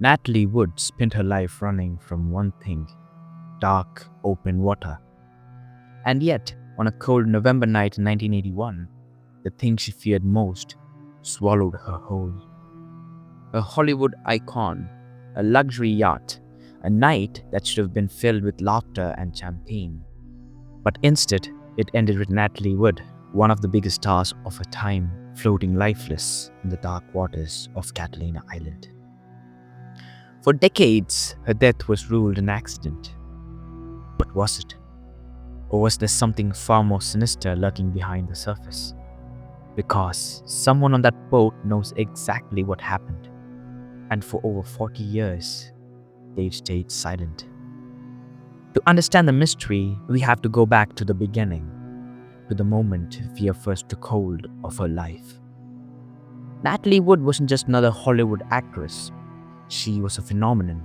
Natalie Wood spent her life running from one thing: dark, open water. And yet, on a cold November night in 1981, the thing she feared most swallowed her whole. A Hollywood icon, a luxury yacht, a night that should have been filled with laughter and champagne. But instead, it ended with Natalie Wood, one of the biggest stars of her time, floating lifeless in the dark waters of Catalina Island. For decades, her death was ruled an accident. But was it? Or was there something far more sinister lurking behind the surface? Because someone on that boat knows exactly what happened, and for over 40 years, they've stayed silent. To understand the mystery, we have to go back to the beginning, to the moment fear first took hold of her life. Natalie Wood wasn't just another Hollywood actress, she was a phenomenon.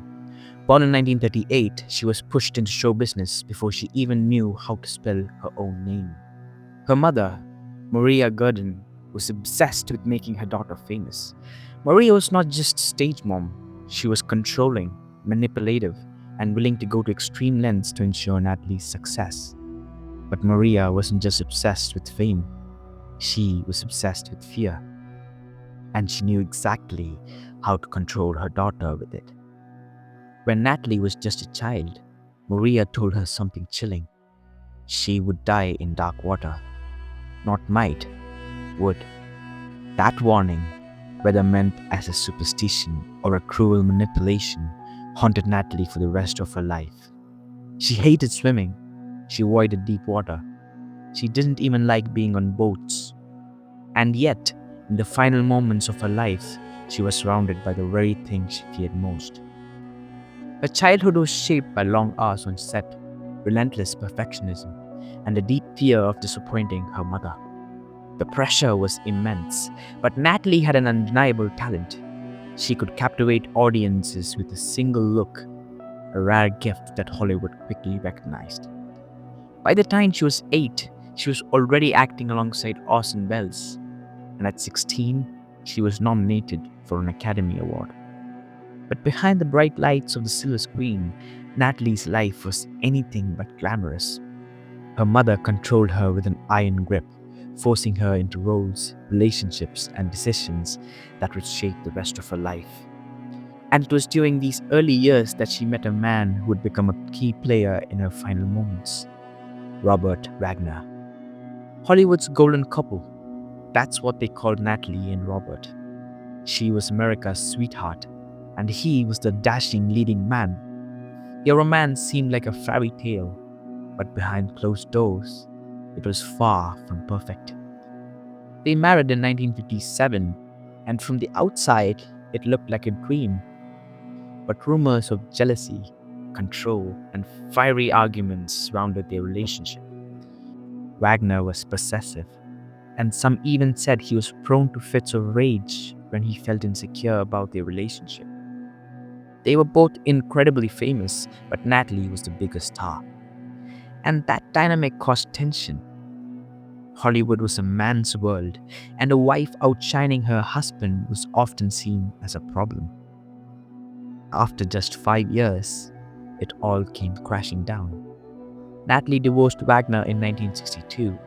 Born in 1938, she was pushed into show business before she even knew how to spell her own name. Her mother, Maria Gurdon, was obsessed with making her daughter famous. Maria was not just stage mom, she was controlling, manipulative, and willing to go to extreme lengths to ensure Natalie's success. But Maria wasn't just obsessed with fame, she was obsessed with fear. And she knew exactly how to control her daughter with it. When Natalie was just a child, Maria told her something chilling. She would die in dark water. Not might, would. That warning, whether meant as a superstition or a cruel manipulation, haunted Natalie for the rest of her life. She hated swimming. She avoided deep water. She didn't even like being on boats. And yet, in the final moments of her life, she was surrounded by the very thing she feared most. Her childhood was shaped by long hours on set, relentless perfectionism, and a deep fear of disappointing her mother. The pressure was immense, but Natalie had an undeniable talent. She could captivate audiences with a single look, a rare gift that Hollywood quickly recognized. By the time she was 8, she was already acting alongside Orson Welles, and at 16, she was nominated for an Academy Award. But behind the bright lights of the silver screen, Natalie's life was anything but glamorous. Her mother controlled her with an iron grip, forcing her into roles, relationships, and decisions that would shape the rest of her life. And it was during these early years that she met a man who would become a key player in her final moments: Robert Wagner. Hollywood's golden couple. That's what they called Natalie and Robert. She was America's sweetheart, and he was the dashing leading man. Their romance seemed like a fairy tale, but behind closed doors, it was far from perfect. They married in 1957, and from the outside, it looked like a dream. But rumors of jealousy, control, and fiery arguments surrounded their relationship. Wagner was possessive, and some even said he was prone to fits of rage when he felt insecure about their relationship. They were both incredibly famous, but Natalie was the biggest star. And that dynamic caused tension. Hollywood was a man's world, and a wife outshining her husband was often seen as a problem. After just 5 years, it all came crashing down. Natalie divorced Wagner in 1962.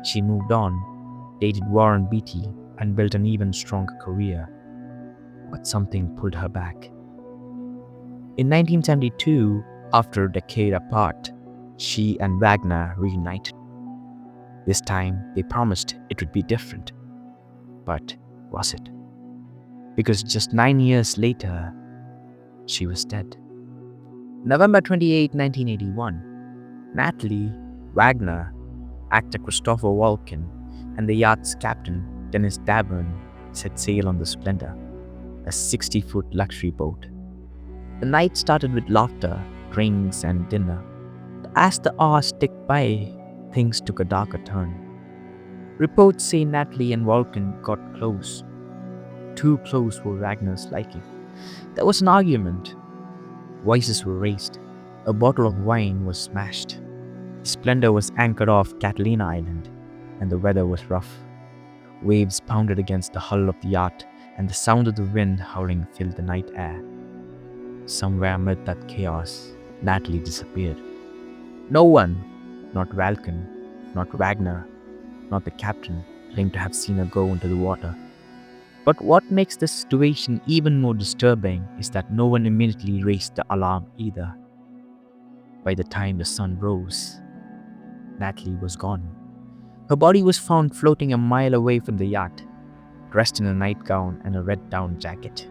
She moved on, dated Warren Beatty, and built an even stronger career. But something pulled her back. In 1972, after a decade apart, she and Wagner reunited. This time, they promised it would be different. But was it? Because just 9 years later, she was dead. November 28, 1981, Natalie, Wagner, actor Christopher Walken, and the yacht's captain, Dennis Davern, set sail on the Splendor, a 60-foot luxury boat. The night started with laughter, drinks, and dinner. But as the hours ticked by, things took a darker turn. Reports say Natalie and Walken got close, too close for Wagner's liking. There was an argument. Voices were raised. A bottle of wine was smashed. The Splendor was anchored off Catalina Island, and the weather was rough. Waves pounded against the hull of the yacht, and the sound of the wind howling filled the night air. Somewhere amid that chaos, Natalie disappeared. No one, not Valken, not Wagner, not the captain, claimed to have seen her go into the water. But what makes the situation even more disturbing is that no one immediately raised the alarm either. By the time the sun rose, Natalie was gone. Her body was found floating a mile away from the yacht, dressed in a nightgown and a red down jacket.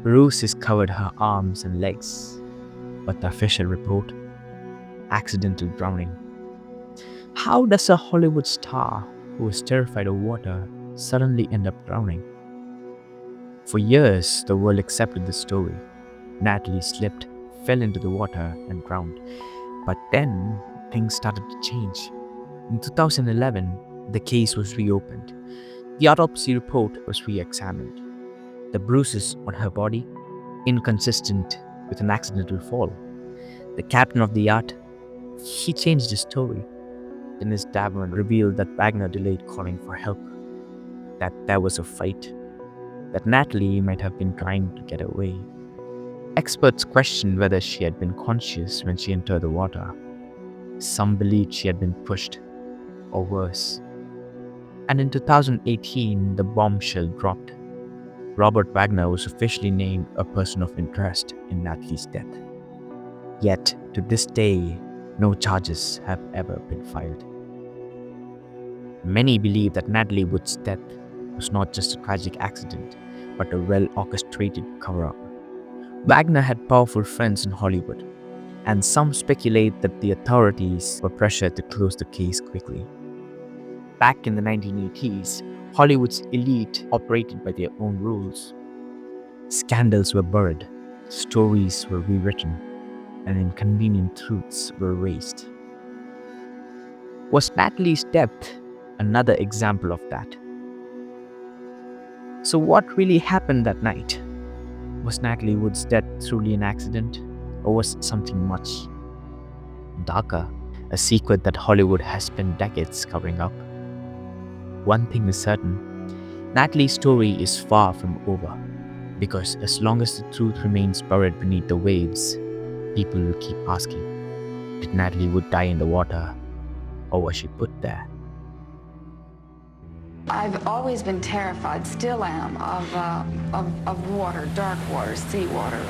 Bruises covered her arms and legs, but the official report: accidental drowning. How does a Hollywood star who is terrified of water suddenly end up drowning? For years, the world accepted the story. Natalie slipped, fell into the water, and drowned. But then, things started to change. In 2011, the case was reopened. The autopsy report was re examined. The bruises on her body, inconsistent with an accidental fall. The captain of the yacht, he changed his story. Dennis Davern revealed that Wagner delayed calling for help, that there was a fight, that Natalie might have been trying to get away. Experts questioned whether she had been conscious when she entered the water. Some believed she had been pushed, or worse. And in 2018, the bombshell dropped. Robert Wagner was officially named a person of interest in Natalie's death. Yet, to this day, no charges have ever been filed. Many believe that Natalie Wood's death was not just a tragic accident, but a well-orchestrated cover-up. Wagner had powerful friends in Hollywood, and some speculate that the authorities were pressured to close the case quickly. Back in the 1980s, Hollywood's elite operated by their own rules. Scandals were buried, stories were rewritten, and inconvenient truths were erased. Was Natalie's death another example of that? So, what really happened that night? Was Natalie Wood's death truly an accident, or was it something much darker, a secret that Hollywood has spent decades covering up? One thing is certain: Natalie's story is far from over, because as long as the truth remains buried beneath the waves, people will keep asking, did Natalie Wood die in the water, or was she put there? I've always been terrified, still am, of water, dark water, sea water.